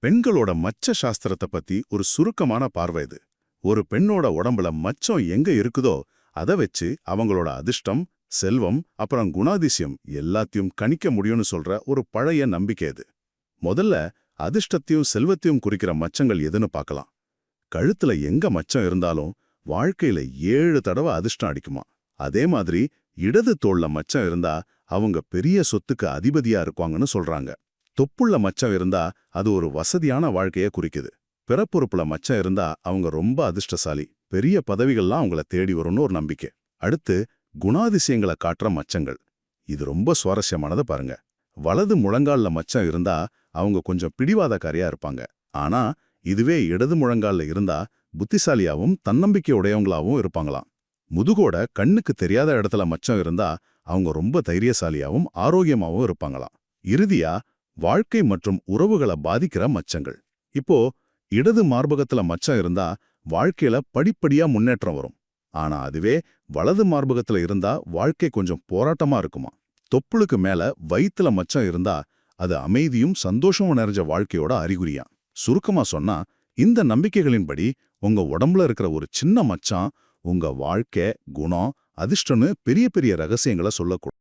பெண்களோட மச்ச சாஸ்திரத்தை பத்தி ஒரு சுருக்கமான பார்வை இது. ஒரு பெண்ணோட உடம்புல மச்சம் எங்க இருக்குதோ அதை வச்சு அவங்களோட அதிர்ஷ்டம், செல்வம், அப்புறம் குணாதிசயம் எல்லாத்தையும் கணிக்க முடியும்னு சொல்ற ஒரு பழைய நம்பிக்கை இது. முதல்ல அதிர்ஷ்டத்தையும் செல்வத்தையும் குறிக்கிற மச்சங்கள் எதுன்னு பார்க்கலாம். கழுத்துல எங்க மச்சம் இருந்தாலும் வாழ்க்கையில 7 தடவை அதிர்ஷ்டம் அடிக்குமா. அதே மாதிரி இடது தோள்ல மச்சம் இருந்தா அவங்க பெரிய சொத்துக்கு அதிபதியா இருக்குவாங்கன்னு சொல்றாங்க. தொப்புள்ள மச்சம் இருந்தா அது ஒரு வசதியான வாழ்க்கையை குறிக்குது. பிறப்புறுப்புல மச்சம் இருந்தா அவங்க ரொம்ப அதிர்ஷ்டசாலி, பெரிய பதவிகள்லாம் அவங்கள தேடி வரும்னு ஒரு நம்பிக்கை. அடுத்து குணாதிசயங்களை காட்டுற மச்சங்கள். இது ரொம்ப சுவாரஸ்யமானதை பாருங்க. வலது முழங்கால்ல மச்சம் இருந்தா அவங்க கொஞ்சம் பிடிவாதக்காரியா இருப்பாங்க. ஆனா இதுவே இடது முழங்கால்ல இருந்தா புத்திசாலியாவும் தன்னம்பிக்கை உடையவங்களாவும் இருப்பாங்களாம். முதுகோட கண்ணுக்கு தெரியாத இடத்துல மச்சம் இருந்தா அவங்க ரொம்ப தைரியசாலியாவும் ஆரோக்கியமாவும் இருப்பாங்களாம். இறுதியா வாழ்க்கை மற்றும் உறவுகளை பாதிக்கிற மச்சங்கள். இப்போ இடது மார்பகத்துல மச்சம் இருந்தா வாழ்க்கையில படிப்படியா முன்னேற்றம் வரும். ஆனா அதுவே வலது மார்பகத்துல இருந்தா வாழ்க்கை கொஞ்சம் போராட்டமா இருக்குமா. தொப்புளுக்கு மேல வயித்துல மச்சம் இருந்தா அது அமைதியும் சந்தோஷமும் நிறைஞ்ச வாழ்க்கையோட அறிகுறியா. சுருக்கமா சொன்னா, இந்த நம்பிக்கைகளின்படி உங்க உடம்புல இருக்கிற ஒரு சின்ன மச்சான் உங்க வாழ்க்கை, குணம், அதிர்ஷ்டம்னு பெரிய பெரிய ரகசியங்களை சொல்லக்கூடும்.